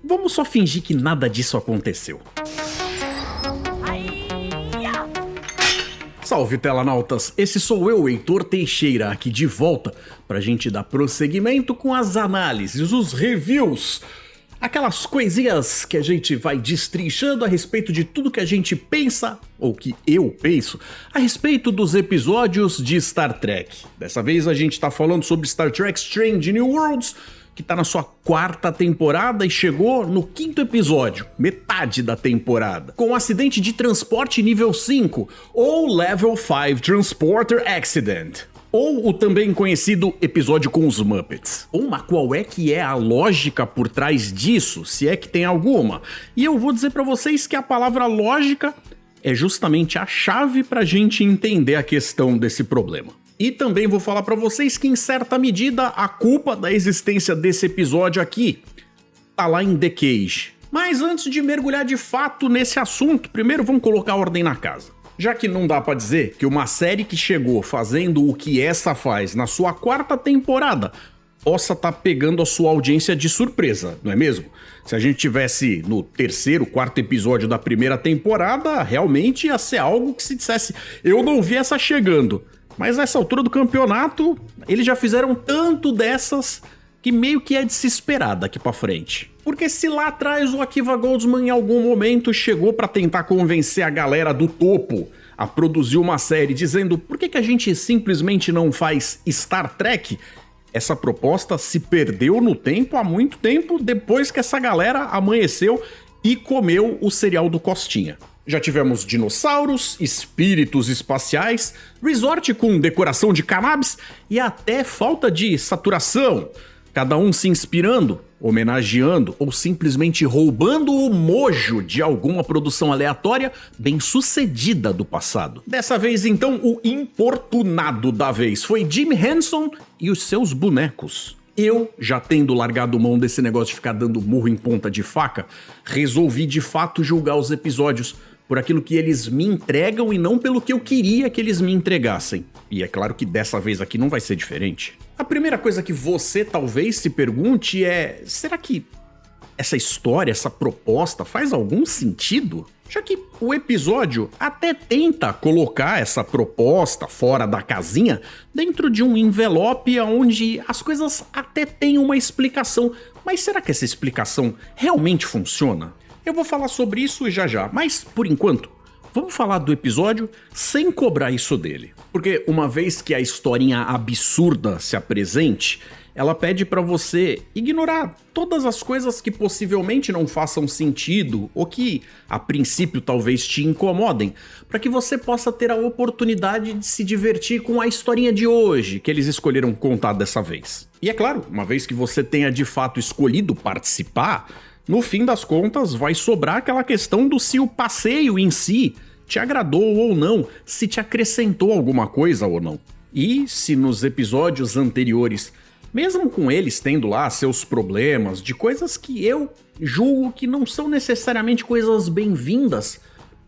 Vamos só fingir que nada disso aconteceu. Salve, telanautas! Esse sou eu, Heitor Teixeira, aqui de volta pra gente dar prosseguimento com as análises, os reviews, aquelas coisinhas que a gente vai destrinchando a respeito de tudo que a gente pensa, ou que eu penso, a respeito dos episódios de Star Trek. Dessa vez a gente tá falando sobre Star Trek Strange New Worlds, que tá na sua 4ª temporada e chegou no 5º episódio, metade da temporada, com um acidente de transporte nível 5, ou Level 5 Transporter Accident, ou o também conhecido episódio com os Muppets. Mas qual é que é a lógica por trás disso, se é que tem alguma? E eu vou dizer pra vocês que a palavra lógica é justamente a chave pra gente entender a questão desse problema. E também vou falar pra vocês que, em certa medida, a culpa da existência desse episódio aqui tá lá em The Cage. Mas antes de mergulhar de fato nesse assunto, primeiro vamos colocar ordem na casa. Já que não dá pra dizer que uma série que chegou fazendo o que essa faz na sua 4ª temporada possa tá pegando a sua audiência de surpresa, não é mesmo? Se a gente tivesse no 3º, 4º episódio da 1ª temporada, realmente ia ser algo que se dissesse, eu não vi essa chegando. Mas nessa altura do campeonato, eles já fizeram tanto dessas que meio que é de se esperar daqui pra frente. Porque se lá atrás o Akiva Goldsman em algum momento chegou pra tentar convencer a galera do topo a produzir uma série dizendo por que a gente simplesmente não faz Star Trek, essa proposta se perdeu no tempo há muito tempo depois que essa galera amanheceu e comeu o cereal do Costinha. Já tivemos dinossauros, espíritos espaciais, resort com decoração de cannabis e até falta de saturação. Cada um se inspirando, homenageando ou simplesmente roubando o mojo de alguma produção aleatória bem-sucedida do passado. Dessa vez, então, o importunado da vez foi Jim Henson e os seus bonecos. Eu, já tendo largado mão desse negócio de ficar dando murro em ponta de faca, resolvi de fato julgar os episódios por aquilo que eles me entregam e não pelo que eu queria que eles me entregassem. E é claro que dessa vez aqui não vai ser diferente. A primeira coisa que você talvez se pergunte é, será que essa história, essa proposta faz algum sentido? Já que o episódio até tenta colocar essa proposta fora da casinha dentro de um envelope onde as coisas até têm uma explicação. Mas será que essa explicação realmente funciona? Eu vou falar sobre isso já, mas por enquanto, vamos falar do episódio sem cobrar isso dele. Porque uma vez que a historinha absurda se apresente, ela pede pra você ignorar todas as coisas que possivelmente não façam sentido ou que, a princípio, talvez te incomodem, para que você possa ter a oportunidade de se divertir com a historinha de hoje que eles escolheram contar dessa vez. E é claro, uma vez que você tenha de fato escolhido participar, no fim das contas vai sobrar aquela questão do se o passeio em si te agradou ou não, se te acrescentou alguma coisa ou não. E se nos episódios anteriores, mesmo com eles tendo lá seus problemas de coisas que eu julgo que não são necessariamente coisas bem-vindas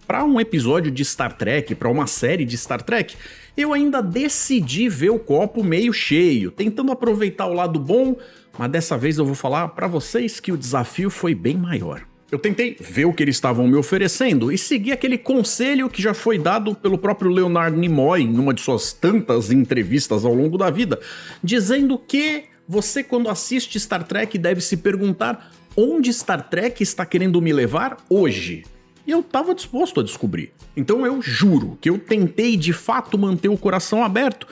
para um episódio de Star Trek, para uma série de Star Trek, eu ainda decidi ver o copo meio cheio, tentando aproveitar o lado bom, mas dessa vez eu vou falar para vocês que o desafio foi bem maior. Eu tentei ver o que eles estavam me oferecendo e seguir aquele conselho que já foi dado pelo próprio Leonard Nimoy em uma de suas tantas entrevistas ao longo da vida, dizendo que você, quando assiste Star Trek, deve se perguntar onde Star Trek está querendo me levar hoje. E eu estava disposto a descobrir. Então eu juro que eu tentei de fato manter o coração aberto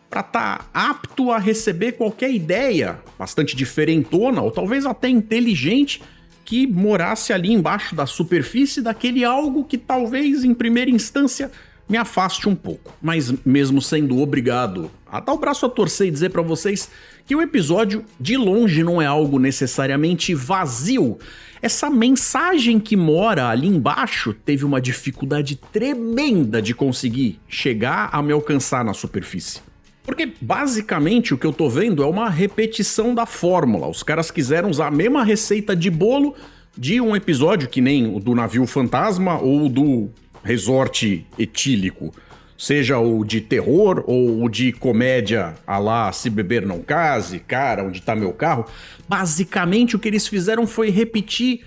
para estar apto a receber qualquer ideia bastante diferentona ou talvez até inteligente que morasse ali embaixo da superfície daquele algo que talvez em primeira instância me afaste um pouco. Mas mesmo sendo obrigado a dar o braço a torcer e dizer para vocês que o episódio de longe não é algo necessariamente vazio, essa mensagem que mora ali embaixo teve uma dificuldade tremenda de conseguir chegar a me alcançar na superfície. Porque basicamente o que eu tô vendo é uma repetição da fórmula. Os caras quiseram usar a mesma receita de bolo de um episódio que nem o do navio fantasma ou do resort etílico. seja o de terror ou o de comédia à lá Se Beber Não Case, Cara, Onde Tá Meu Carro, basicamente o que eles fizeram foi repetir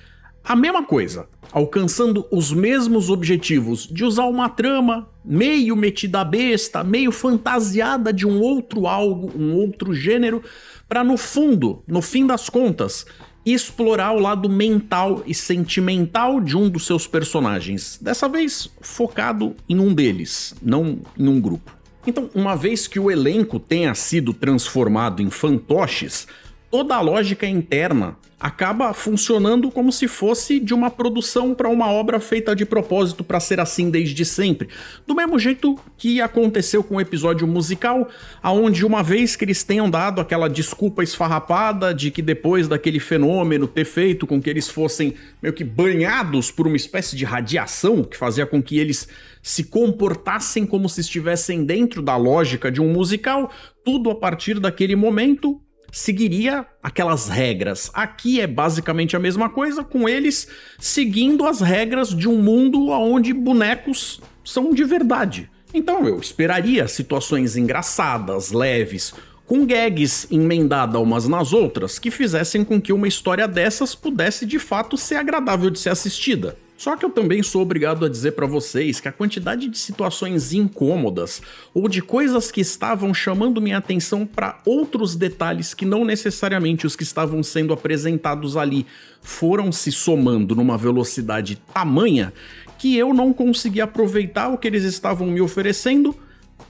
a mesma coisa, alcançando os mesmos objetivos de usar uma trama meio metida a besta, meio fantasiada de um outro algo, um outro gênero, para no fundo, no fim das contas, explorar o lado mental e sentimental de um dos seus personagens, dessa vez focado em um deles, não em um grupo. Então, uma vez que o elenco tenha sido transformado em fantoches, toda a lógica interna acaba funcionando como se fosse de uma produção para uma obra feita de propósito para ser assim desde sempre. Do mesmo jeito que aconteceu com o episódio musical, aonde uma vez que eles tenham dado aquela desculpa esfarrapada de que depois daquele fenômeno ter feito com que eles fossem meio que banhados por uma espécie de radiação que fazia com que eles se comportassem como se estivessem dentro da lógica de um musical, tudo a partir daquele momento seguiria aquelas regras. Aqui é basicamente a mesma coisa, com eles seguindo as regras de um mundo onde bonecos são de verdade. Então eu esperaria situações engraçadas, leves, com gags emendada umas nas outras, que fizessem com que uma história dessas pudesse de fato ser agradável de ser assistida. Só que eu também sou obrigado a dizer pra vocês que a quantidade de situações incômodas ou de coisas que estavam chamando minha atenção para outros detalhes que não necessariamente os que estavam sendo apresentados ali foram se somando numa velocidade tamanha que eu não consegui aproveitar o que eles estavam me oferecendo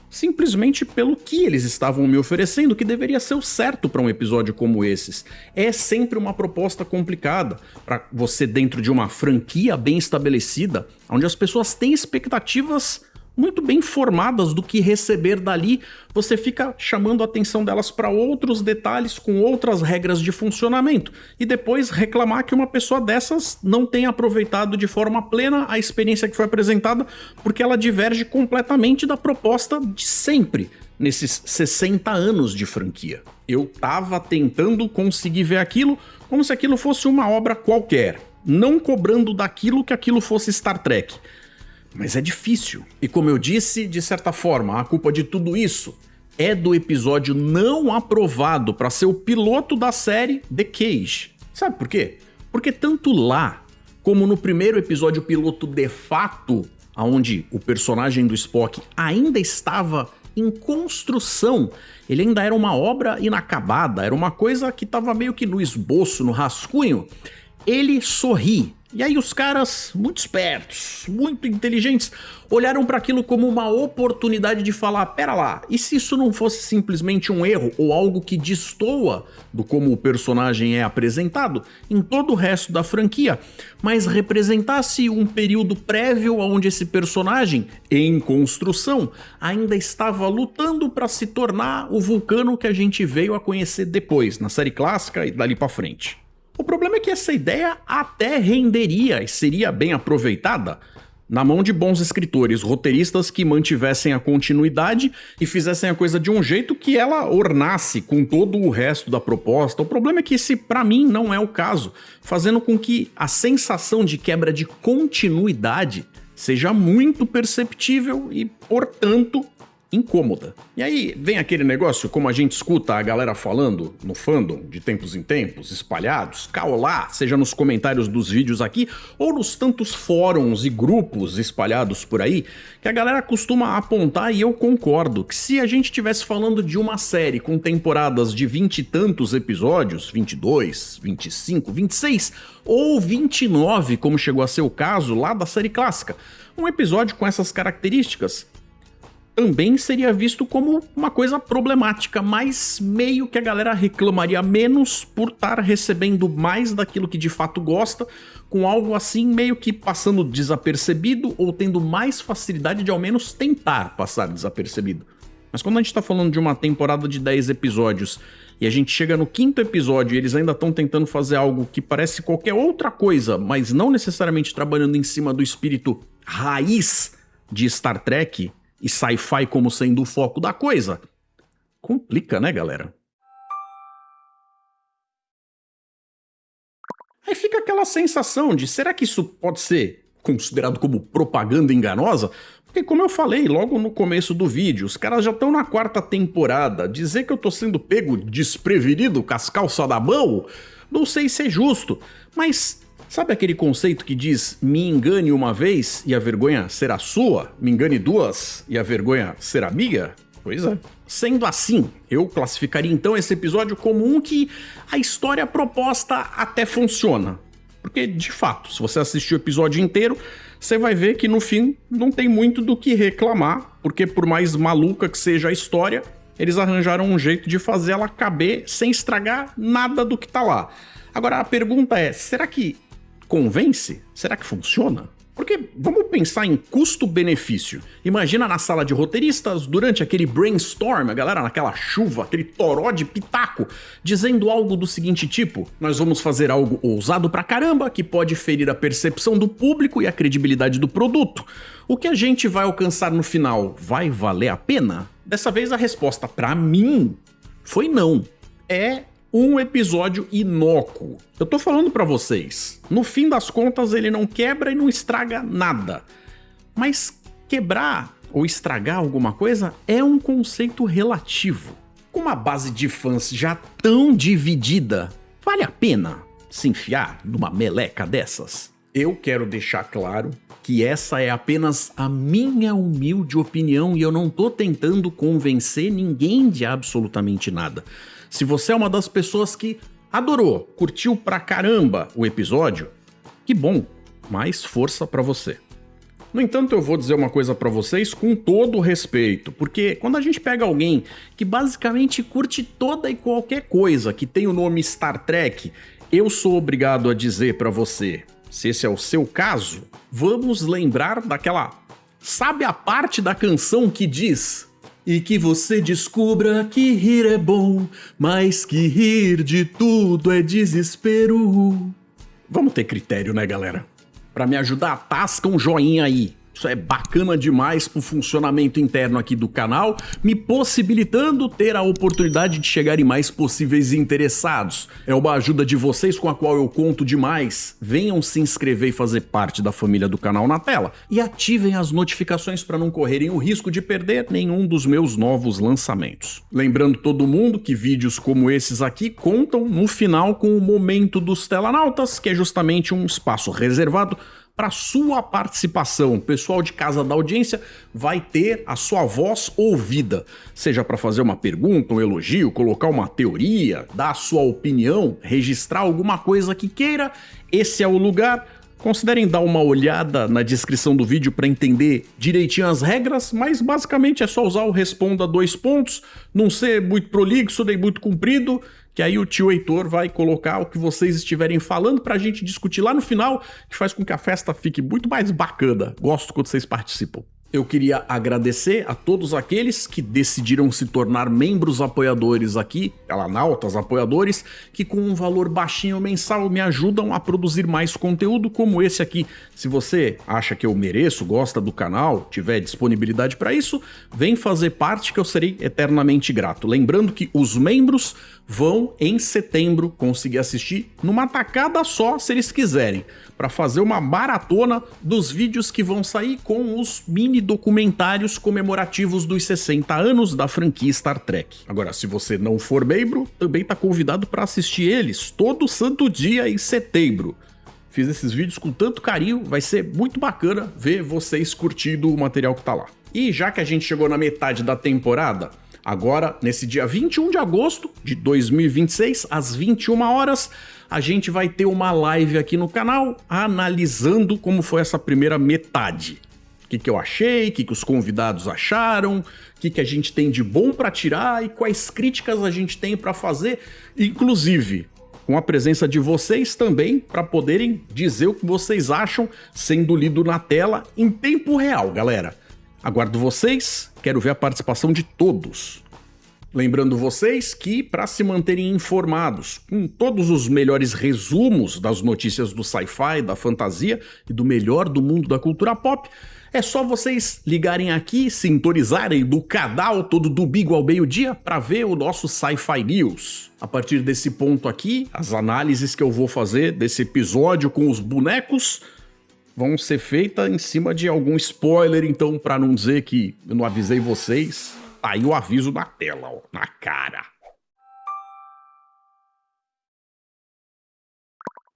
simplesmente pelo que eles estavam me oferecendo, que deveria ser o certo para um episódio como esses. É sempre uma proposta complicada para você dentro de uma franquia bem estabelecida, onde as pessoas têm expectativas muito bem formadas do que receber dali, você fica chamando a atenção delas para outros detalhes com outras regras de funcionamento e depois reclamar que uma pessoa dessas não tenha aproveitado de forma plena a experiência que foi apresentada porque ela diverge completamente da proposta de sempre nesses 60 anos de franquia. Eu tava tentando conseguir ver aquilo como se aquilo fosse uma obra qualquer, não cobrando daquilo que aquilo fosse Star Trek. Mas é difícil. E como eu disse, de certa forma, a culpa de tudo isso é do episódio não aprovado para ser o piloto da série The Cage. Sabe por quê? Porque tanto lá, como no primeiro episódio piloto de fato, onde o personagem do Spock ainda estava em construção, ele ainda era uma obra inacabada, era uma coisa que estava meio que no esboço, no rascunho, ele sorri. E aí os caras, muito espertos, muito inteligentes, olharam para aquilo como uma oportunidade de falar, pera lá, e se isso não fosse simplesmente um erro ou algo que destoa do como o personagem é apresentado em todo o resto da franquia, mas representasse um período prévio onde esse personagem, em construção, ainda estava lutando para se tornar o Vulcano que a gente veio a conhecer depois, na série clássica e dali para frente. O problema é que essa ideia até renderia e seria bem aproveitada na mão de bons escritores, roteiristas que mantivessem a continuidade e fizessem a coisa de um jeito que ela ornasse com todo o resto da proposta. O problema é que esse, pra mim, não é o caso, fazendo com que a sensação de quebra de continuidade seja muito perceptível e, portanto, incômoda. E aí vem aquele negócio, como a gente escuta a galera falando no fandom de tempos em tempos, espalhados, caolá, seja nos comentários dos vídeos aqui ou nos tantos fóruns e grupos espalhados por aí, que a galera costuma apontar, e eu concordo, que se a gente estivesse falando de uma série com temporadas de 20 e tantos episódios, 22, 25, 26 ou 29, como chegou a ser o caso lá da série clássica, um episódio com essas características também seria visto como uma coisa problemática, mas meio que a galera reclamaria menos por estar recebendo mais daquilo que de fato gosta, com algo assim meio que passando desapercebido ou tendo mais facilidade de ao menos tentar passar desapercebido. Mas quando a gente tá falando de uma temporada de 10 episódios e a gente chega no 5º episódio e eles ainda estão tentando fazer algo que parece qualquer outra coisa, mas não necessariamente trabalhando em cima do espírito raiz de Star Trek e sci-fi como sendo o foco da coisa, complica, né, galera? Aí fica aquela sensação de, será que isso pode ser considerado como propaganda enganosa? Porque como eu falei logo no começo do vídeo, os caras já estão na 4ª temporada. Dizer que eu tô sendo pego desprevenido com as calças na mão, não sei se é justo. Mas sabe aquele conceito que diz me engane uma vez e a vergonha será sua? Me engane 2 e a vergonha será minha? Pois é. Sendo assim, eu classificaria então esse episódio como um que a história proposta até funciona. Porque, de fato, se você assistir o episódio inteiro, você vai ver que no fim não tem muito do que reclamar, porque por mais maluca que seja a história, eles arranjaram um jeito de fazer ela caber sem estragar nada do que tá lá. Agora a pergunta é, será que convence? Será que funciona? Porque vamos pensar em custo-benefício. Imagina na sala de roteiristas, durante aquele brainstorm, a galera naquela chuva, aquele toró de pitaco, dizendo algo do seguinte tipo: nós vamos fazer algo ousado pra caramba, que pode ferir a percepção do público e a credibilidade do produto. O que a gente vai alcançar no final vai valer a pena? Dessa vez a resposta pra mim foi não. É um episódio inócuo. Eu tô falando pra vocês, no fim das contas ele não quebra e não estraga nada. Mas quebrar ou estragar alguma coisa é um conceito relativo. Com uma base de fãs já tão dividida, vale a pena se enfiar numa meleca dessas? Eu quero deixar claro que essa é apenas a minha humilde opinião e eu não tô tentando convencer ninguém de absolutamente nada. Se você é uma das pessoas que adorou, curtiu pra caramba o episódio, que bom, mais força pra você. No entanto, eu vou dizer uma coisa pra vocês com todo o respeito, porque quando a gente pega alguém que basicamente curte toda e qualquer coisa que tem o nome Star Trek, eu sou obrigado a dizer pra você, se esse é o seu caso, vamos lembrar daquela... Sabe a parte da canção que diz... E que você descubra que rir é bom, mas que rir de tudo é desespero. Vamos ter critério, né, galera? Pra me ajudar, tasca um joinha aí. Isso é bacana demais pro funcionamento interno aqui do canal, me possibilitando ter a oportunidade de chegar em mais possíveis interessados. É uma ajuda de vocês com a qual eu conto demais. Venham se inscrever e fazer parte da família do canal na tela. E ativem as notificações para não correrem o risco de perder nenhum dos meus novos lançamentos. Lembrando todo mundo que vídeos como esses aqui contam no final com o Momento dos Telanautas, que é justamente um espaço reservado para sua participação. O pessoal de casa da audiência vai ter a sua voz ouvida, seja para fazer uma pergunta, um elogio, colocar uma teoria, dar a sua opinião, registrar alguma coisa que queira. Esse é o lugar. Considerem dar uma olhada na descrição do vídeo para entender direitinho as regras, mas basicamente é só usar o responda 2 pontos, não ser muito prolixo nem muito comprido, que aí o tio Heitor vai colocar o que vocês estiverem falando pra gente discutir lá no final, que faz com que a festa fique muito mais bacana. Gosto quando vocês participam. Eu queria agradecer a todos aqueles que decidiram se tornar membros apoiadores aqui, telanautas apoiadores, que com um valor baixinho mensal me ajudam a produzir mais conteúdo como esse aqui. Se você acha que eu mereço, gosta do canal, tiver disponibilidade para isso, vem fazer parte que eu serei eternamente grato. Lembrando que os membros vão, em setembro, conseguir assistir numa tacada só, se eles quiserem, para fazer uma maratona dos vídeos que vão sair com os mini documentários comemorativos dos 60 anos da franquia Star Trek. Agora, se você não for membro, também está convidado para assistir eles todo santo dia em setembro. Fiz esses vídeos com tanto carinho, vai ser muito bacana ver vocês curtindo o material que tá lá. E já que a gente chegou na metade da temporada, agora, nesse dia 21 de agosto de 2026, às 21 horas, a gente vai ter uma live aqui no canal analisando como foi essa primeira metade. O que eu achei, o que os convidados acharam, o que a gente tem de bom para tirar e quais críticas a gente tem para fazer, inclusive com a presença de vocês também, para poderem dizer o que vocês acham sendo lido na tela em tempo real, galera. Aguardo vocês, quero ver a participação de todos. Lembrando vocês que, para se manterem informados com todos os melhores resumos das notícias do sci-fi, da fantasia e do melhor do mundo da cultura pop, é só vocês ligarem aqui, sintonizarem do canal todo domingo ao meio-dia para ver o nosso Sci-Fi News. A partir desse ponto aqui, as análises que eu vou fazer desse episódio com os bonecos vão ser feitas em cima de algum spoiler, então, pra não dizer que eu não avisei vocês, tá aí o aviso na tela, ó, na cara.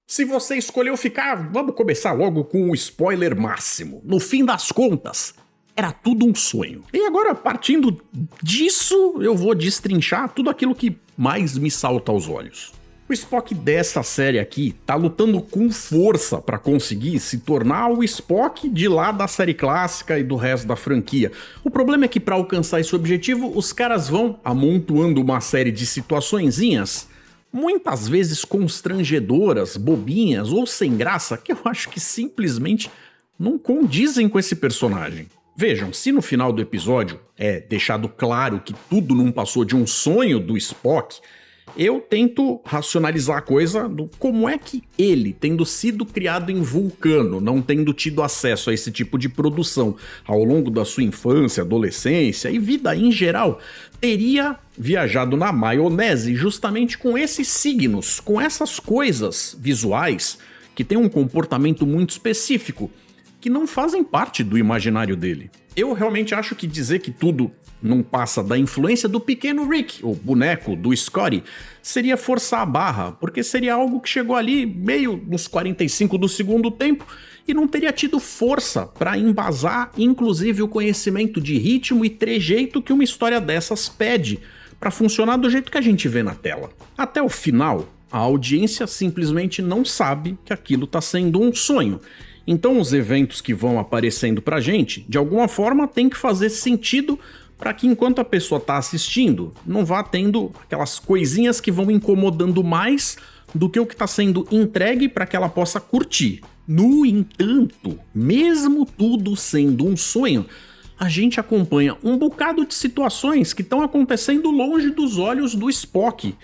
Se você escolheu ficar, vamos começar logo com o spoiler máximo. No fim das contas, era tudo um sonho. E agora, partindo disso, eu vou destrinchar tudo aquilo que mais me salta aos olhos. O Spock dessa série aqui tá lutando com força para conseguir se tornar o Spock de lá da série clássica e do resto da franquia. O problema é que para alcançar esse objetivo, os caras vão amontoando uma série de situaçõezinhas, muitas vezes constrangedoras, bobinhas ou sem graça, que eu acho que simplesmente não condizem com esse personagem. Vejam, se no final do episódio é deixado claro que tudo não passou de um sonho do Spock, eu tento racionalizar a coisa do como é que ele, tendo sido criado em Vulcano, não tendo tido acesso a esse tipo de produção ao longo da sua infância, adolescência e vida em geral, teria viajado na maionese justamente com esses signos, com essas coisas visuais que têm um comportamento muito específico, que não fazem parte do imaginário dele. Eu realmente acho que dizer que tudo não passa da influência do pequeno Rick, o boneco do Scotty, seria forçar a barra, porque seria algo que chegou ali meio nos 45 do segundo tempo e não teria tido força para embasar, inclusive, o conhecimento de ritmo e trejeito que uma história dessas pede para funcionar do jeito que a gente vê na tela. Até o final, a audiência simplesmente não sabe que aquilo está sendo um sonho. Então os eventos que vão aparecendo pra gente, de alguma forma, tem que fazer sentido para que enquanto a pessoa está assistindo, não vá tendo aquelas coisinhas que vão incomodando mais do que o que está sendo entregue para que ela possa curtir. No entanto, mesmo tudo sendo um sonho, a gente acompanha um bocado de situações que estão acontecendo longe dos olhos do Spock,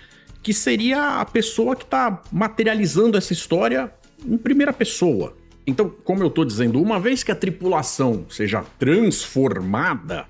que seria a pessoa que está materializando essa história em primeira pessoa. Então, como eu estou dizendo, uma vez que a tripulação seja transformada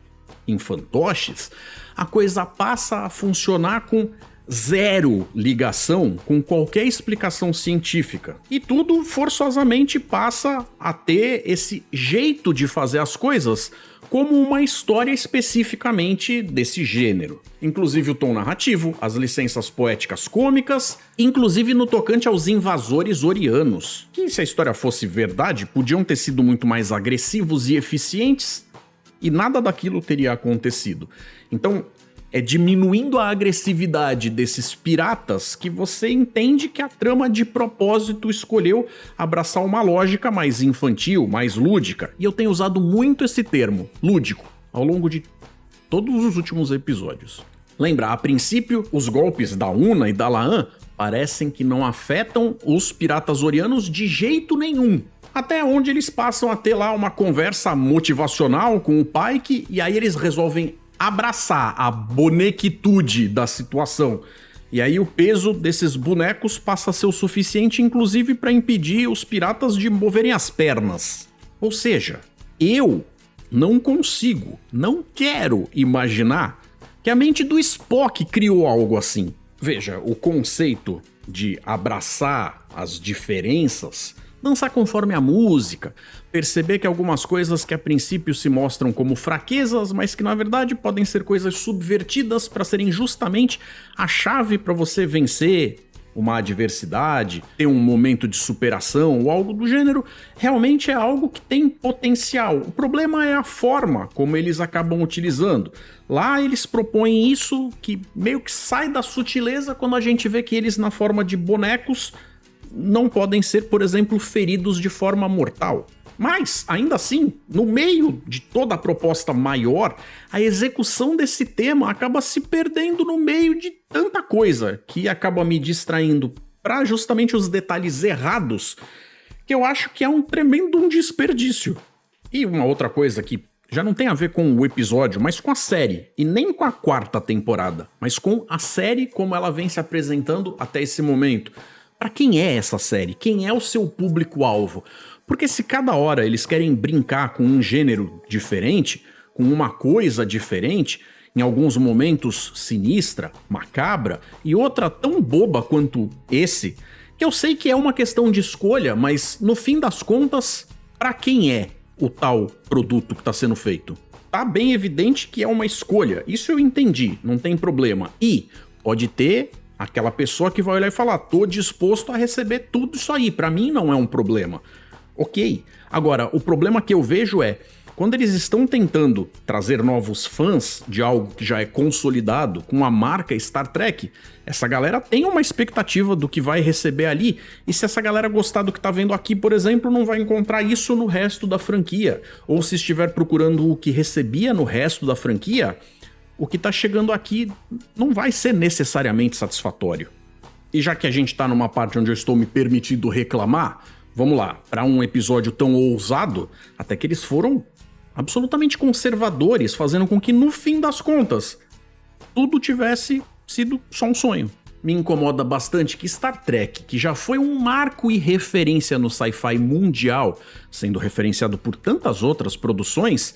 em fantoches, a coisa passa a funcionar com zero ligação com qualquer explicação científica. E tudo forçosamente passa a ter esse jeito de fazer as coisas como uma história especificamente desse gênero. Inclusive o tom narrativo, as licenças poéticas cômicas, inclusive no tocante aos invasores orianos, que se a história fosse verdade, podiam ter sido muito mais agressivos e eficientes, e nada daquilo teria acontecido. Então, é diminuindo a agressividade desses piratas que você entende que a trama de propósito escolheu abraçar uma lógica mais infantil, mais lúdica. E eu tenho usado muito esse termo, lúdico, ao longo de todos os últimos episódios. Lembra, a princípio, os golpes da Una e da Laan parecem que não afetam os piratas orianos de jeito nenhum. Até onde eles passam a ter lá uma conversa motivacional com o Pike e aí eles resolvem abraçar a bonequitude da situação. E aí o peso desses bonecos passa a ser o suficiente, inclusive, para impedir os piratas de moverem as pernas. Ou seja, eu não consigo, não quero imaginar que a mente do Spock criou algo assim. Veja, o conceito de abraçar as diferenças, dançar conforme a música, perceber que algumas coisas que a princípio se mostram como fraquezas, mas que na verdade podem ser coisas subvertidas para serem justamente a chave para você vencer uma adversidade, ter um momento de superação ou algo do gênero, realmente é algo que tem potencial. O problema é a forma como eles acabam utilizando. Lá eles propõem isso que meio que sai da sutileza quando a gente vê que eles, na forma de bonecos, não podem ser, por exemplo, feridos de forma mortal. Mas, ainda assim, no meio de toda a proposta maior, a execução desse tema acaba se perdendo no meio de tanta coisa que acaba me distraindo para justamente os detalhes errados, que eu acho que é um tremendo desperdício. E uma outra coisa que já não tem a ver com o episódio, mas com a série, e nem com a quarta temporada, mas com a série como ela vem se apresentando até esse momento. Para quem é essa série? Quem é o seu público-alvo? Porque se cada hora eles querem brincar com um gênero diferente, com uma coisa diferente, em alguns momentos sinistra, macabra, e outra tão boba quanto esse, que eu sei que é uma questão de escolha, mas no fim das contas Para quem é o tal produto que está sendo feito? Tá bem evidente que é uma escolha. Isso eu entendi, não tem problema. E pode ter aquela pessoa que vai olhar e falar: tô disposto a receber tudo isso aí, para mim não é um problema. Ok. Agora, o problema que eu vejo é quando eles estão tentando trazer novos fãs de algo que já é consolidado, com a marca Star Trek, essa galera tem uma expectativa do que vai receber ali, e se essa galera gostar do que tá vendo aqui, por exemplo, não vai encontrar isso no resto da franquia. Ou se estiver procurando o que recebia no resto da franquia, o que tá chegando aqui não vai ser necessariamente satisfatório. E já que a gente tá numa parte onde eu estou me permitindo reclamar, vamos lá, para um episódio tão ousado, até que eles foram absolutamente conservadores, fazendo com que, no fim das contas, tudo tivesse sido só um sonho. Me incomoda bastante que Star Trek, que já foi um marco e referência no sci-fi mundial, sendo referenciado por tantas outras produções,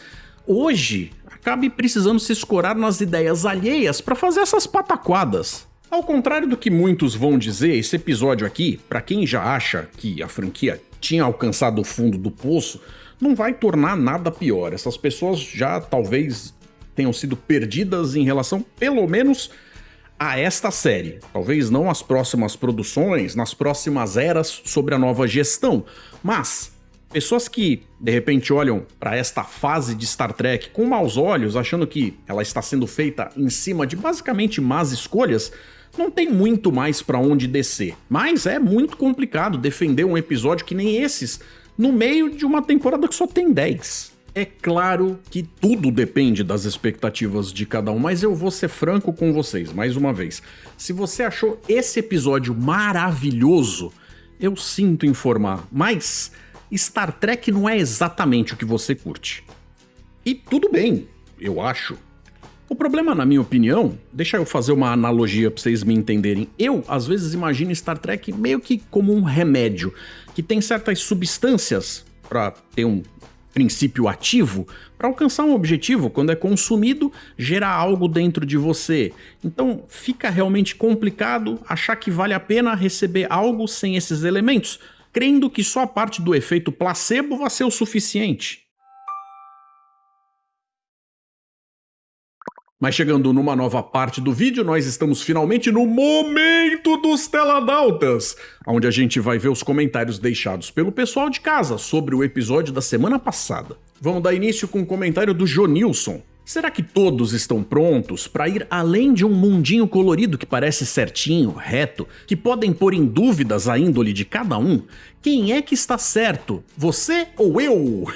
hoje acabe precisando se escorar nas ideias alheias para fazer essas pataquadas. Ao contrário do que muitos vão dizer, esse episódio aqui, para quem já acha que a franquia tinha alcançado o fundo do poço, não vai tornar nada pior. Essas pessoas já talvez tenham sido perdidas em relação, pelo menos, a esta série. Talvez não as próximas produções, nas próximas eras sobre a nova gestão, mas pessoas que, de repente, olham para esta fase de Star Trek com maus olhos, achando que ela está sendo feita em cima de basicamente más escolhas, não tem muito mais para onde descer. Mas é muito complicado defender um episódio que nem esses no meio de uma temporada que só tem 10. É claro que tudo depende das expectativas de cada um, mas eu vou ser franco com vocês, mais uma vez. Se você achou esse episódio maravilhoso, eu sinto informar, mas Star Trek não é exatamente o que você curte. E tudo bem, eu acho. O problema, na minha opinião, deixa eu fazer uma analogia pra vocês me entenderem. Eu, às vezes, imagino Star Trek meio que como um remédio, que tem certas substâncias para ter um princípio ativo, para alcançar um objetivo, quando é consumido, gera algo dentro de você. Então, fica realmente complicado achar que vale a pena receber algo sem esses elementos, crendo que só a parte do efeito placebo vai ser o suficiente. Mas chegando numa nova parte do vídeo, nós estamos finalmente no momento dos Teladautas, onde a gente vai ver os comentários deixados pelo pessoal de casa sobre o episódio da semana passada. Vamos dar início com um comentário do Jonilson. Será que todos estão prontos para ir além de um mundinho colorido que parece certinho, reto, que podem pôr em dúvidas a índole de cada um? Quem é que está certo? Você ou eu?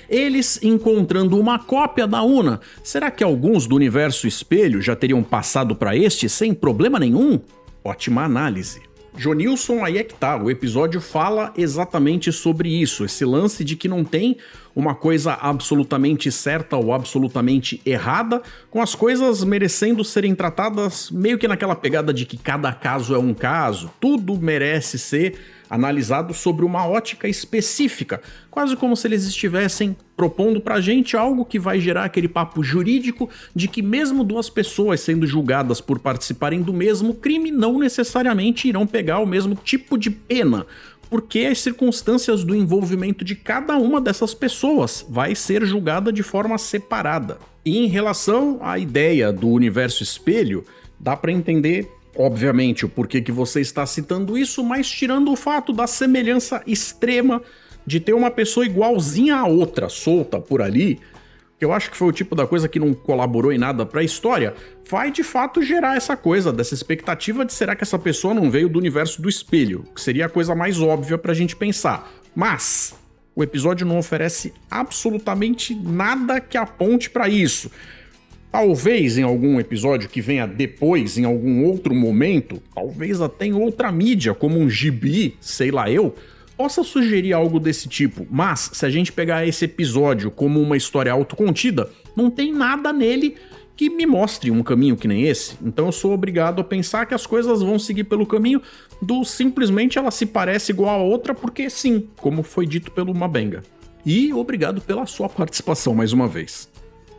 Eles encontrando uma cópia da Una. Será que alguns do universo espelho já teriam passado para este sem problema nenhum? Ótima análise. Jonilson, aí é que tá, o episódio fala exatamente sobre isso, esse lance de que não tem uma coisa absolutamente certa ou absolutamente errada, com as coisas merecendo serem tratadas meio que naquela pegada de que cada caso é um caso, tudo merece ser analisado sobre uma ótica específica, quase como se eles estivessem propondo pra gente algo que vai gerar aquele papo jurídico de que mesmo duas pessoas sendo julgadas por participarem do mesmo crime não necessariamente irão pegar o mesmo tipo de pena, porque as circunstâncias do envolvimento de cada uma dessas pessoas vai ser julgada de forma separada. E em relação à ideia do universo espelho, dá pra entender obviamente o porquê que você está citando isso, mas tirando o fato da semelhança extrema de ter uma pessoa igualzinha a outra solta por ali, que eu acho que foi o tipo da coisa que não colaborou em nada para a história, vai de fato gerar essa coisa, dessa expectativa de será que essa pessoa não veio do universo do espelho, que seria a coisa mais óbvia pra gente pensar. Mas o episódio não oferece absolutamente nada que aponte para isso. Talvez em algum episódio que venha depois, em algum outro momento, talvez até em outra mídia, como um gibi, sei lá eu, possa sugerir algo desse tipo. Mas, se a gente pegar esse episódio como uma história autocontida, não tem nada nele que me mostre um caminho que nem esse. Então eu sou obrigado a pensar que as coisas vão seguir pelo caminho do simplesmente ela se parece igual a outra porque sim, como foi dito pelo Mabenga. E obrigado pela sua participação mais uma vez.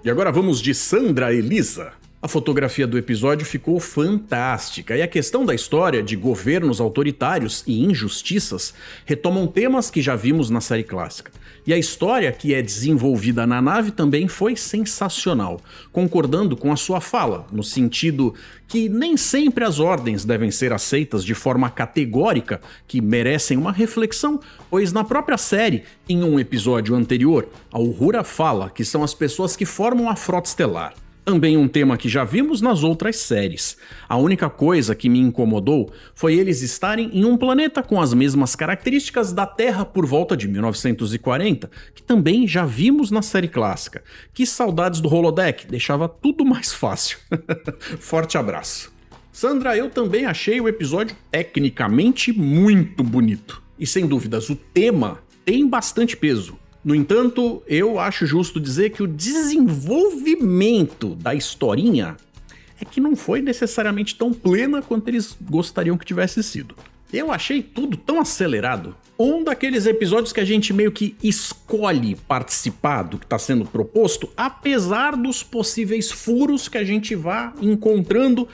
E agora vamos de Sandra Elisa. A fotografia do episódio ficou fantástica e a questão da história de governos autoritários e injustiças retomam temas que já vimos na série clássica. E a história que é desenvolvida na nave também foi sensacional, concordando com a sua fala, no sentido que nem sempre as ordens devem ser aceitas de forma categórica, que merecem uma reflexão, pois na própria série, em um episódio anterior, a Uhura fala que são as pessoas que formam a Frota Estelar. Também um tema que já vimos nas outras séries. A única coisa que me incomodou foi eles estarem em um planeta com as mesmas características da Terra por volta de 1940, que também já vimos na série clássica. Que saudades do holodeck, deixava tudo mais fácil. Forte abraço. Sandra, eu também achei o episódio tecnicamente muito bonito. E sem dúvidas, o tema tem bastante peso. No entanto, eu acho justo dizer que o desenvolvimento da historinha é que não foi necessariamente tão plena quanto eles gostariam que tivesse sido. Eu achei tudo tão acelerado. Um daqueles episódios que a gente meio que escolhe participar do que está sendo proposto, apesar dos possíveis furos que a gente vá encontrando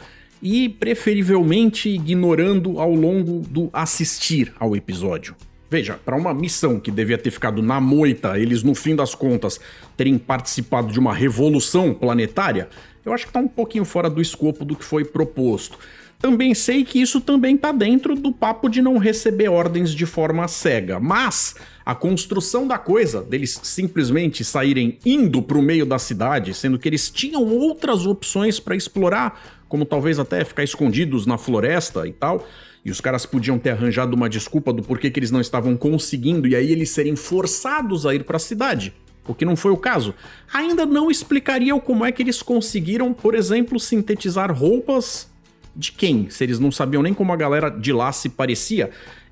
e preferivelmente ignorando ao longo do assistir ao episódio. Veja, para uma missão que devia ter ficado na moita, eles no fim das contas terem participado de uma revolução planetária, eu acho que está um pouquinho fora do escopo do que foi proposto. Também sei que isso também está dentro do papo de não receber ordens de forma cega, mas a construção da coisa, deles simplesmente saírem indo para o meio da cidade, sendo que eles tinham outras opções para explorar, como talvez até ficar escondidos na floresta e tal, e os caras podiam ter arranjado uma desculpa do porquê que eles não estavam conseguindo e aí eles serem forçados a ir para a cidade, o que não foi o caso. Ainda não explicariam como é que eles conseguiram, por exemplo, sintetizar roupas de quem, se eles não sabiam nem como a galera de lá se parecia.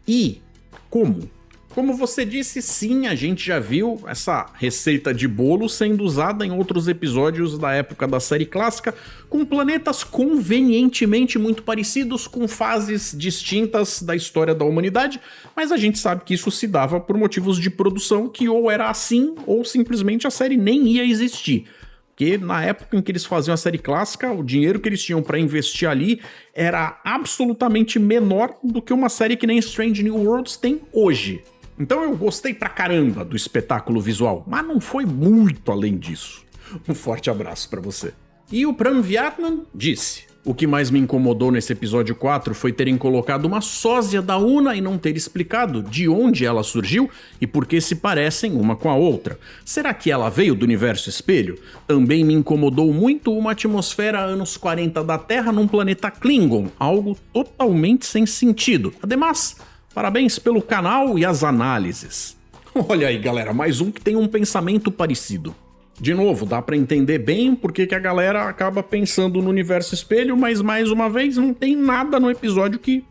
E como? Como você disse, sim, a gente já viu essa receita de bolo sendo usada em outros episódios da época da série clássica, com planetas convenientemente muito parecidos, com fases distintas da história da humanidade, mas a gente sabe que isso se dava por motivos de produção que ou era assim, ou simplesmente a série nem ia existir. Porque na época em que eles faziam a série clássica, o dinheiro que eles tinham para investir ali era absolutamente menor do que uma série que nem Strange New Worlds tem hoje. Então eu gostei pra caramba do espetáculo visual, mas não foi muito além disso. Um forte abraço pra você. E o Pran Vietnam disse: o que mais me incomodou nesse episódio 4 foi terem colocado uma sósia da Una e não ter explicado de onde ela surgiu e por que se parecem uma com a outra. Será que ela veio do universo espelho? Também me incomodou muito uma atmosfera anos 40 da Terra num planeta Klingon, algo totalmente sem sentido. Ademais, parabéns pelo canal e as análises. Olha aí, galera, mais um que tem um pensamento parecido. De novo, dá pra entender bem porque que a galera acaba pensando no universo espelho, mas mais uma vez não tem nada no episódio que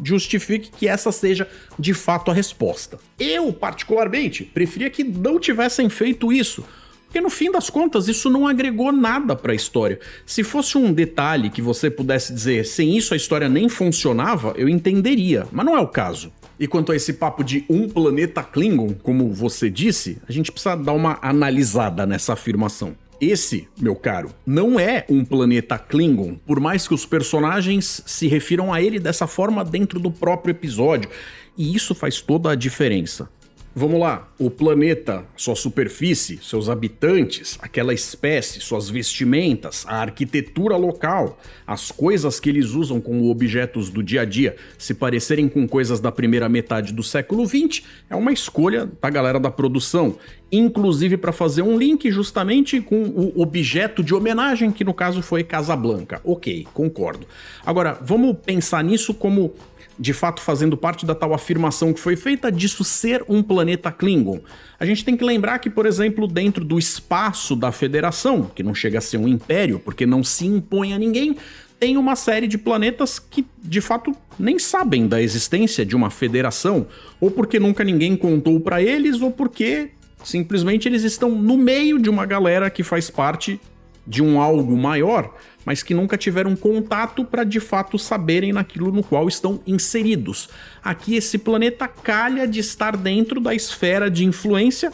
justifique que essa seja de fato a resposta. Eu, particularmente, preferia que não tivessem feito isso, porque no fim das contas isso não agregou nada pra história. Se fosse um detalhe que você pudesse dizer, sem isso a história nem funcionava, eu entenderia, mas não é o caso. E quanto a esse papo de um planeta Klingon, como você disse, a gente precisa dar uma analisada nessa afirmação. Esse, meu caro, não é um planeta Klingon, por mais que os personagens se refiram a ele dessa forma dentro do próprio episódio, e isso faz toda a diferença. Vamos lá, o planeta, sua superfície, seus habitantes, aquela espécie, suas vestimentas, a arquitetura local, as coisas que eles usam como objetos do dia a dia, se parecerem com coisas da primeira metade do século XX, é uma escolha da galera da produção, inclusive para fazer um link justamente com o objeto de homenagem, que no caso foi Casablanca. Ok, concordo. Agora, vamos pensar nisso como de fato fazendo parte da tal afirmação que foi feita disso ser um planeta Klingon. A gente tem que lembrar que, por exemplo, dentro do espaço da Federação, que não chega a ser um império, porque não se impõe a ninguém, tem uma série de planetas que, de fato, nem sabem da existência de uma federação, ou porque nunca ninguém contou pra eles, ou porque simplesmente eles estão no meio de uma galera que faz parte de um algo maior, mas que nunca tiveram contato para de fato saberem naquilo no qual estão inseridos. Aqui esse planeta calha de estar dentro da esfera de influência,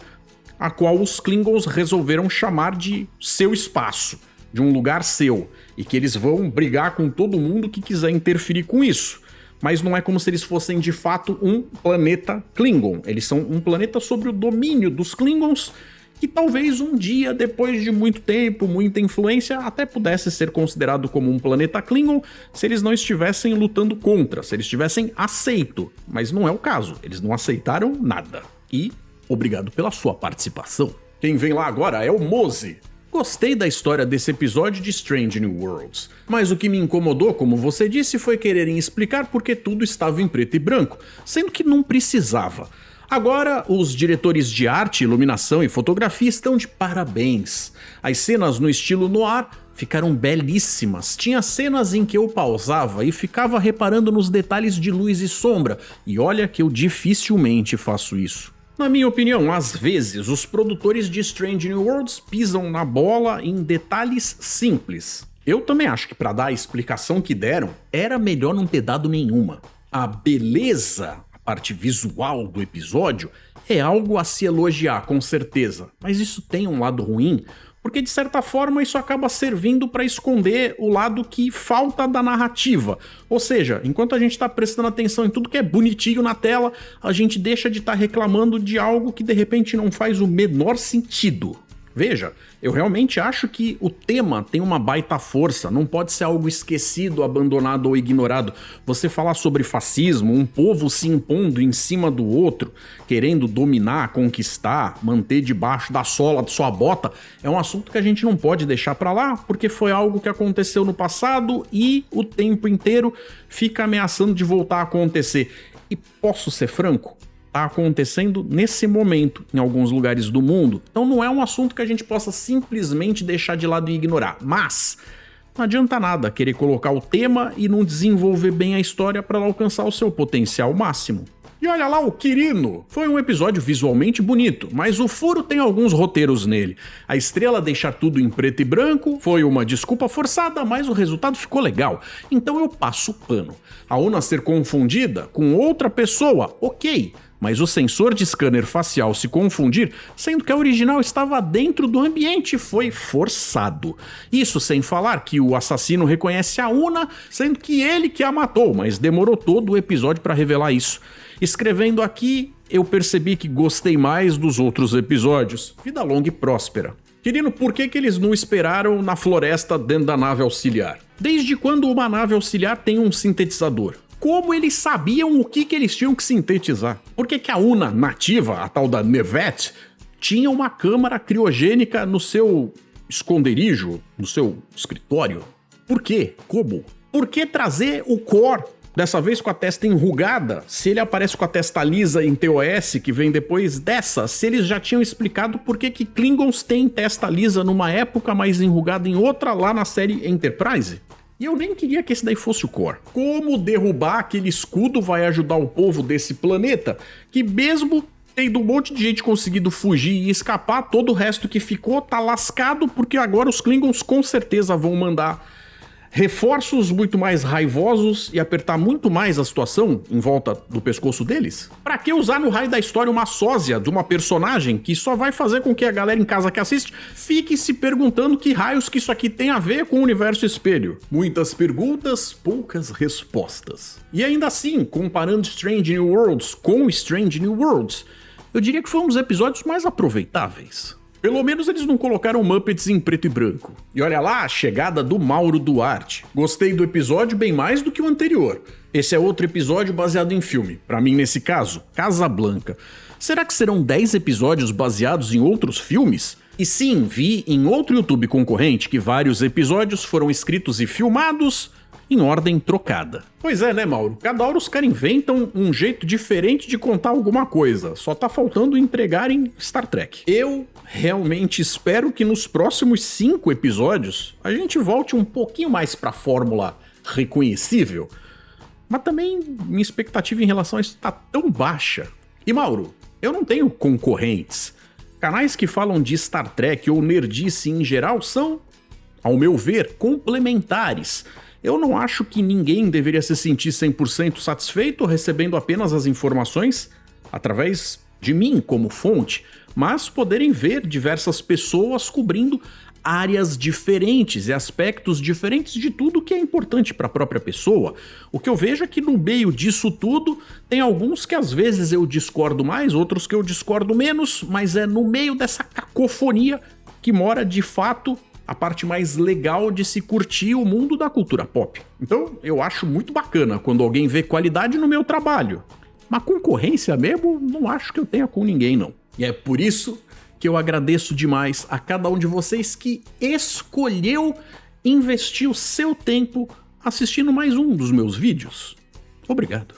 a qual os Klingons resolveram chamar de seu espaço. de um lugar seu, e que eles vão brigar com todo mundo que quiser interferir com isso. Mas não é como se eles fossem de fato um planeta Klingon. Eles são um planeta sob o domínio dos Klingons, que talvez um dia, depois de muito tempo, muita influência, até pudesse ser considerado como um planeta Klingon se eles não estivessem lutando contra, se eles tivessem aceito. Mas não é o caso, eles não aceitaram nada. E obrigado pela sua participação. Quem vem lá agora é o Mose. Gostei da história desse episódio de Strange New Worlds, mas o que me incomodou, como você disse, foi quererem explicar porque tudo estava em preto e branco, sendo que não precisava. Agora, os diretores de arte, iluminação e fotografia estão de parabéns. As cenas no estilo noir ficaram belíssimas. Tinha cenas em que eu pausava e ficava reparando nos detalhes de luz e sombra, e olha que eu dificilmente faço isso. Na minha opinião, às vezes, os produtores de Strange New Worlds pisam na bola em detalhes simples. Eu também acho que para dar a explicação que deram, era melhor não ter dado nenhuma. A beleza, a parte visual do episódio, é algo a se elogiar, com certeza. Mas isso tem um lado ruim, porque de certa forma isso acaba servindo para esconder o lado que falta da narrativa. Ou seja, enquanto a gente está prestando atenção em tudo que é bonitinho na tela, a gente deixa de estar reclamando de algo que de repente não faz o menor sentido. Veja, eu realmente acho que o tema tem uma baita força, não pode ser algo esquecido, abandonado ou ignorado. Você falar sobre fascismo, um povo se impondo em cima do outro, querendo dominar, conquistar, manter debaixo da sola de sua bota, é um assunto que a gente não pode deixar pra lá, porque foi algo que aconteceu no passado e o tempo inteiro fica ameaçando de voltar a acontecer. E posso ser franco? Tá acontecendo nesse momento em alguns lugares do mundo, então não é um assunto que a gente possa simplesmente deixar de lado e ignorar, mas não adianta nada querer colocar o tema e não desenvolver bem a história para alcançar o seu potencial máximo. E olha lá o Quirino! Foi um episódio visualmente bonito, mas o furo tem alguns roteiros nele. A estrela deixar tudo em preto e branco foi uma desculpa forçada, mas o resultado ficou legal. Então eu passo o pano. A Una ser confundida com outra pessoa, ok. Mas o sensor de scanner facial se confundir, sendo que a original estava dentro do ambiente, foi forçado. Isso sem falar que o assassino reconhece a Una, sendo que ele que a matou, mas demorou todo o episódio para revelar isso. Escrevendo aqui, eu percebi que gostei mais dos outros episódios. Vida longa e próspera. Querido, por que eles não esperaram na floresta dentro da nave auxiliar? Desde quando uma nave auxiliar tem um sintetizador? Como eles sabiam o que eles tinham que sintetizar? Por que a Una nativa, a tal da Nevet, tinha uma câmara criogênica no seu esconderijo, no seu escritório? Por quê? Como? Por que trazer o Core, dessa vez com a testa enrugada, se ele aparece com a testa lisa em TOS, que vem depois dessa, se eles já tinham explicado por que Klingons têm testa lisa numa época, mas enrugada em outra lá na série Enterprise? E eu nem queria que esse daí fosse o Core. Como derrubar aquele escudo vai ajudar o povo desse planeta, que mesmo tendo um monte de gente conseguido fugir e escapar, todo o resto que ficou tá lascado, porque agora os Klingons com certeza vão mandar reforços muito mais raivosos e apertar muito mais a situação em volta do pescoço deles? Pra que usar no raio da história uma sósia de uma personagem que só vai fazer com que a galera em casa que assiste fique se perguntando que raios que isso aqui tem a ver com o universo espelho? Muitas perguntas, poucas respostas. E ainda assim, comparando Strange New Worlds com Strange New Worlds, eu diria que foi um dos episódios mais aproveitáveis. Pelo menos eles não colocaram Muppets em preto e branco. E olha lá a chegada do Mauro Duarte. Gostei do episódio bem mais do que o anterior. Esse é outro episódio baseado em filme. Pra mim, nesse caso, Casablanca. Será que serão 10 episódios baseados em outros filmes? E sim, vi em outro YouTube concorrente que vários episódios foram escritos e filmados em ordem trocada. Pois é, né, Mauro? Cada hora os caras inventam um jeito diferente de contar alguma coisa. Só tá faltando entregarem Star Trek. Eu realmente espero que nos próximos 5 episódios a gente volte um pouquinho mais pra fórmula reconhecível. Mas também minha expectativa em relação a isso tá tão baixa. E Mauro, eu não tenho concorrentes. Canais que falam de Star Trek ou nerdice em geral são, ao meu ver, complementares. Eu não acho que ninguém deveria se sentir 100% satisfeito recebendo apenas as informações através de mim como fonte, mas poderem ver diversas pessoas cobrindo áreas diferentes e aspectos diferentes de tudo que é importante para a própria pessoa. O que eu vejo é que no meio disso tudo tem alguns que às vezes eu discordo mais, outros que eu discordo menos, mas é no meio dessa cacofonia que mora de fato a parte mais legal de se curtir o mundo da cultura pop. Então eu acho muito bacana quando alguém vê qualidade no meu trabalho. Mas concorrência mesmo, não acho que eu tenha com ninguém não. E é por isso que eu agradeço demais a cada um de vocês que escolheu investir o seu tempo assistindo mais um dos meus vídeos. Obrigado.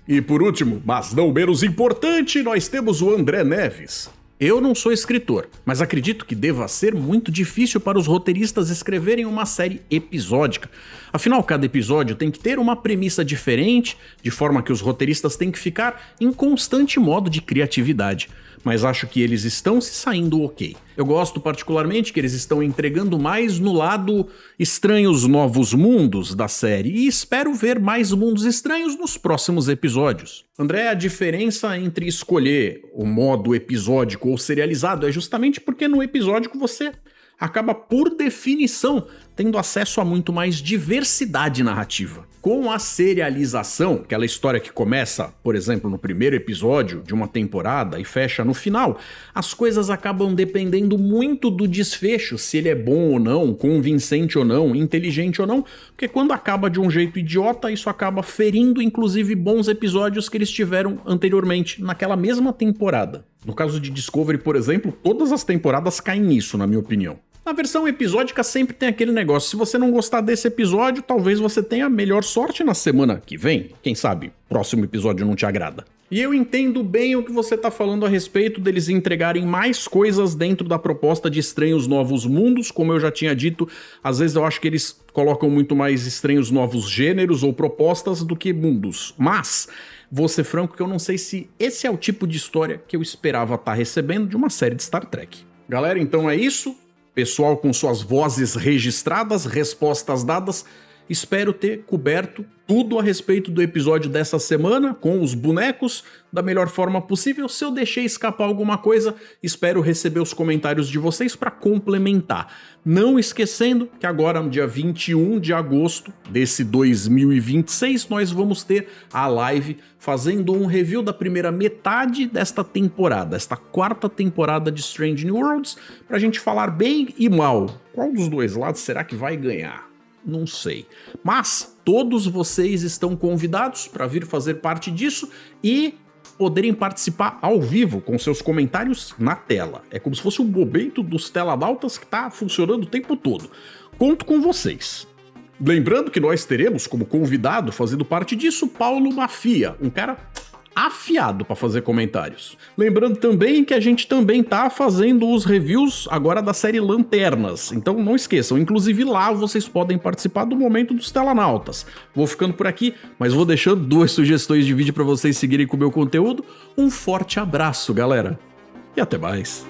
E por último, mas não menos importante, nós temos o André Neves. Eu não sou escritor, mas acredito que deva ser muito difícil para os roteiristas escreverem uma série episódica. Afinal, cada episódio tem que ter uma premissa diferente, de forma que os roteiristas têm que ficar em constante modo de criatividade. Mas acho que eles estão se saindo ok. Eu gosto particularmente que eles estão entregando mais no lado estranhos novos mundos da série e espero ver mais mundos estranhos nos próximos episódios. André, a diferença entre escolher o modo episódico ou serializado é justamente porque no episódico você acaba, por definição, tendo acesso a muito mais diversidade narrativa. Com a serialização, aquela história que começa, por exemplo, no primeiro episódio de uma temporada e fecha no final, as coisas acabam dependendo muito do desfecho, se ele é bom ou não, convincente ou não, inteligente ou não, porque quando acaba de um jeito idiota, isso acaba ferindo inclusive bons episódios que eles tiveram anteriormente, naquela mesma temporada. No caso de Discovery, por exemplo, todas as temporadas caem nisso, na minha opinião. Na versão episódica sempre tem aquele negócio, se você não gostar desse episódio, talvez você tenha melhor sorte na semana que vem. Quem sabe, próximo episódio não te agrada. E eu entendo bem o que você tá falando a respeito deles entregarem mais coisas dentro da proposta de Estranhos Novos Mundos, como eu já tinha dito, às vezes eu acho que eles colocam muito mais estranhos novos gêneros ou propostas do que mundos. Mas vou ser franco que eu não sei se esse é o tipo de história que eu esperava estar recebendo de uma série de Star Trek. Galera, então é isso. Pessoal com suas vozes registradas, respostas dadas, espero ter coberto tudo a respeito do episódio dessa semana, com os bonecos, da melhor forma possível. Se eu deixei escapar alguma coisa, espero receber os comentários de vocês para complementar. Não esquecendo que agora, no dia 21 de agosto desse 2026, nós vamos ter a live fazendo um review da primeira metade desta temporada, esta quarta temporada de Strange New Worlds, pra gente falar bem e mal. Qual dos dois lados será que vai ganhar? Não sei. Mas todos vocês estão convidados para vir fazer parte disso e poderem participar ao vivo com seus comentários na tela. É como se fosse o momento dos telanautas que está funcionando o tempo todo. Conto com vocês. Lembrando que nós teremos como convidado, fazendo parte disso, Paulo Mafia, um cara afiado para fazer comentários. Lembrando também que a gente também tá fazendo os reviews agora da série Lanternas, então não esqueçam, inclusive lá vocês podem participar do momento dos telanautas. Vou ficando por aqui, mas vou deixando 2 sugestões de vídeo para vocês seguirem com o meu conteúdo. Um forte abraço, galera, e até mais.